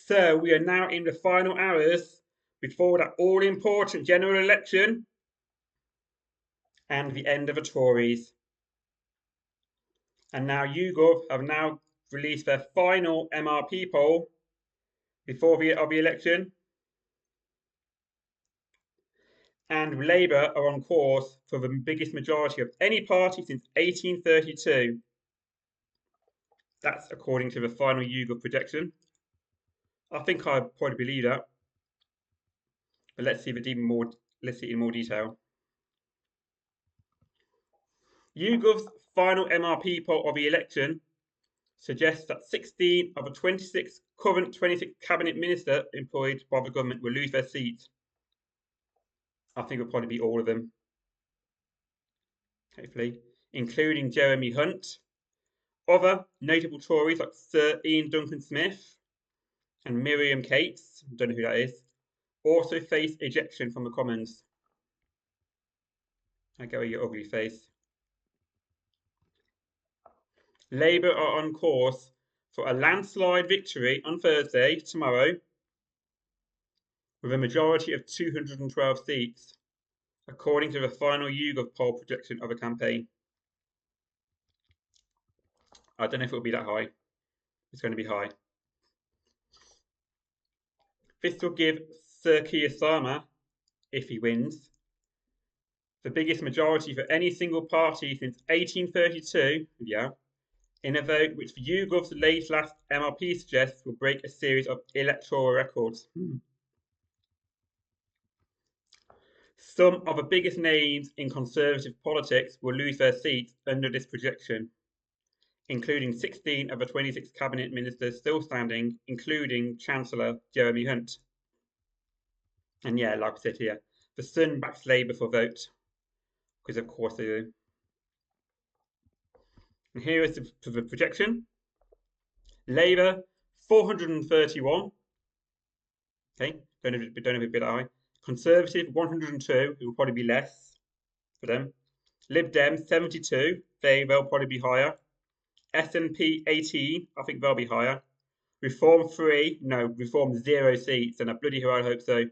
So we are now in the final hours before that all-important general election and the end of the Tories. And now YouGov have now released their final MRP poll before the election. And Labour are on course for the biggest majority of any party since 1832. That's according to the final YouGov projection. I think I probably believe that. But let's see it in more detail. YouGov's final MRP poll of the election suggests that 16 of the 26 current 26 cabinet ministers employed by the government will lose their seats. I think it'll probably be all of them, hopefully, including Jeremy Hunt. Other notable Tories like Sir Ian Duncan Smith and Miriam Cates, don't know who that is, also face ejection from the Commons. I go with your ugly face. Labour are on course for a landslide victory on Thursday, tomorrow, with a majority of 212 seats, according to the final YouGov poll projection of the campaign. I don't know if it'll be that high. It's going to be high. This will give Sir Keir Starmer, if he wins, the biggest majority for any single party since 1832, in a vote which YouGov's last MRP suggests will break a series of electoral records. Some of the biggest names in Conservative politics will lose their seats under this projection, including 16 of the 26 cabinet ministers still standing, including Chancellor Jeremy Hunt. And yeah, like I said here, the Sun backs Labour for vote, because of course they do. And here is the projection. Labour, 431. Okay, don't know if it's a bit high. Conservative, 102, it will probably be less for them. Lib Dem, 72, they'll probably be higher. SNP, 18, I think they'll be higher. Reform 3, no, Reform 0 seats, and I bloody hell I hope so.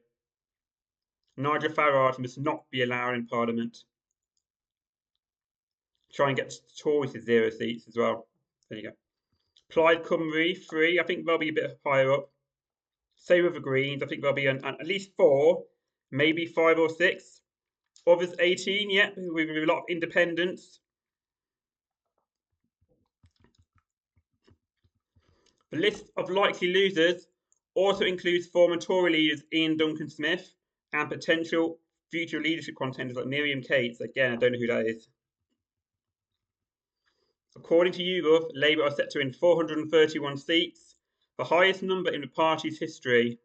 Nigel Farage must not be allowed in Parliament. Try and get Tories to 0 seats as well. There you go. Plaid Cymru, 3, I think they'll be a bit higher up. Same with the Greens, I think there'll be at least 4, maybe 5 or 6. Others 18, yeah, with a lot of independents. The list of likely losers also includes former Tory leaders Ian Duncan Smith and potential future leadership contenders like Miriam Cates. Again, I don't know who that is. According to YouGov, Labour are set to win 431 seats, the highest number in the party's history,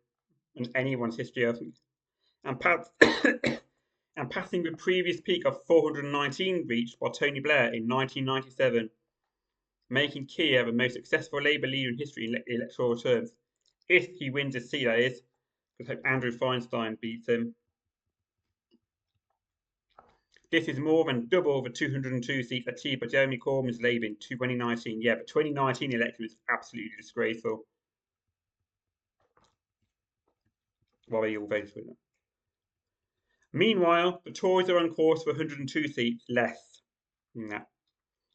and anyone's history, I think, and passing the previous peak of 419 reached by Tony Blair in 1997, making Keir the most successful Labour leader in history in electoral terms. If he wins a seat, that is, because I hope Andrew Feinstein beats him. This is more than double the 202 seats achieved by Jeremy Corbyn's Labour in 2019. Yeah, the 2019 election was absolutely disgraceful. Well, they all voted for it. Meanwhile, the Tories are on course for 102 seats less than that,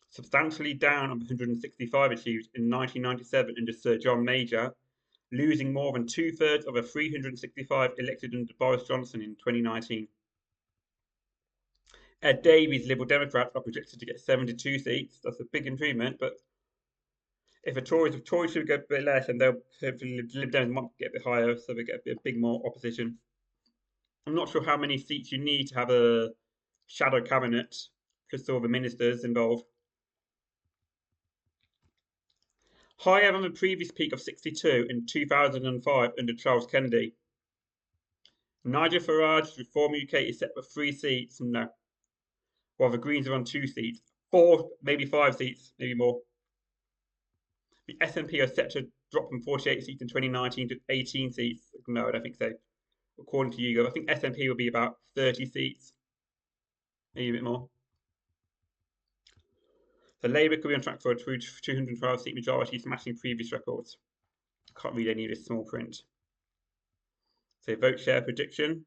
substantially down on the 165 achieved in 1997 under Sir John Major, losing more than 2/3 of the 365 elected under Boris Johnson in 2019. Ed Davey's Liberal Democrats are projected to get 72 seats. That's a big improvement, but if the Tories should get a bit less, and they'll hopefully Lib Dems might get a bit higher, so they get a bit more opposition. I'm not sure how many seats you need to have a shadow cabinet, plus all the ministers involved. Higher than the previous peak of 62 in 2005 under Charles Kennedy. Nigel Farage's Reform UK is set for 3 seats now, while the Greens are on 2 seats. 4, maybe 5 seats, maybe more. The SNP are set to drop from 48 seats in 2019 to 18 seats. No, I don't think so. According to YouGov, I think SNP will be about 30 seats, maybe a bit more. So Labour could be on track for a 212 seat majority, smashing previous records. Can't read any of this small print. So vote share prediction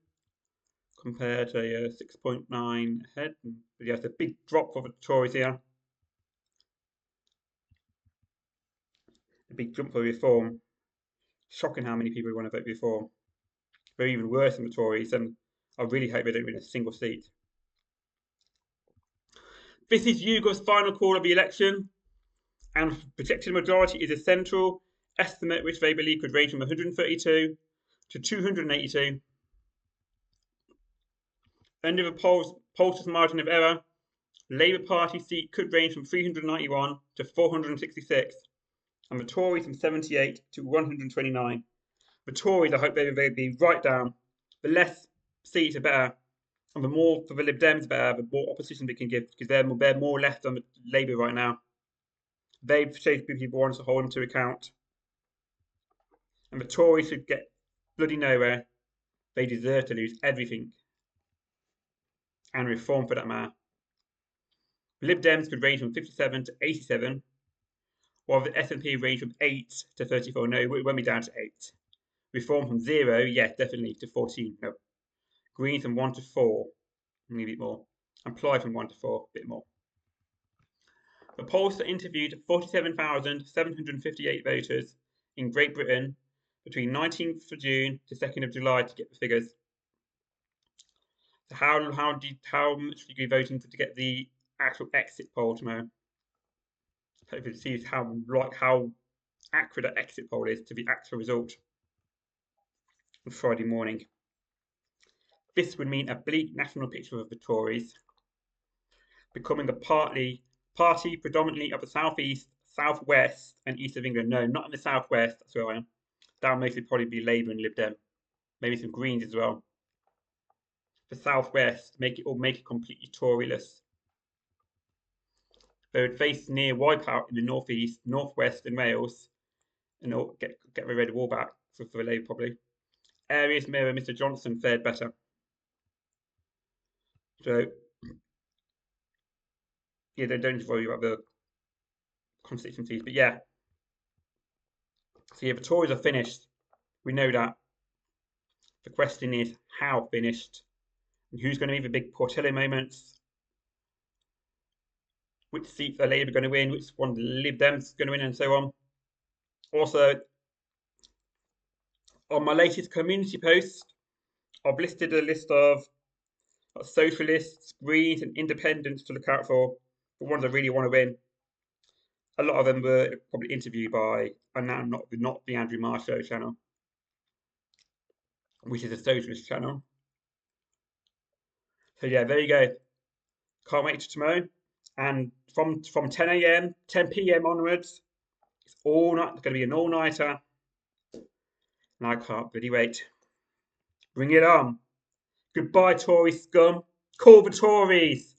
compared to 6.9 ahead. Yeah, it's a big drop for the Tories here. A big jump for reform. Shocking how many people want to vote reform. They're even worse than the Tories, and I really hope they don't win a single seat. This is YouGov's final call of the election, and projected majority is a central estimate which they believe could range from 132 to 282. Under the pollsters' margin of error, Labour Party seat could range from 391 to 466, and the Tories from 78 to 129. The Tories, I hope they will be right down. The less seats are better, and the more for the Lib Dems better, the more opposition they can give, because they're more left on Labour right now. They've showed people want to hold them to account, and the Tories should get bloody nowhere. They deserve to lose everything, and reform for that matter. Lib Dems could range from 57 to 87, while the SNP range from 8 to 34. No, it won't be down to 8. Reform from 0, yes, definitely, to 14. No. Green from 1 to 4, maybe a bit more. And Ply from 1 to 4, a bit more. The pollster interviewed 47,758 voters in Great Britain between 19th of June to 2nd of July to get the figures. So how much are you voting to get the actual exit poll tomorrow? Hopefully to see how accurate that exit poll is to the actual result on Friday morning. This would mean a bleak national picture of the Tories becoming a party predominantly of the southeast, southwest, and east of England. No, not in the southwest. That's where I am. That will mostly probably be Labour and Lib Dem, maybe some Greens as well. The southwest make it completely Toryless. They would face near wipeout in the northeast, northwest, and Wales, and get rid of all back for Labour probably. Areas where Mr Johnson fared better. So yeah, they don't worry about the constituencies, but yeah. So yeah, the Tories are finished. We know that. The question is how finished, and who's going to be the big Portillo moments. Which seats are Labour going to win? Which one Lib Dems going to win, and so on. Also, on my latest community post, I've listed a list of socialists, Greens, and independents to look out for. The ones I really want to win. A lot of them were probably interviewed by, and now not the Andrew Marr Show channel, which is a socialist channel. So yeah, there you go. Can't wait till tomorrow. And from 10 a.m., 10 p.m. onwards, it's all night. It's going to be an all-nighter, and I can't really wait. Bring it on. Goodbye, Tory scum. Call the Tories.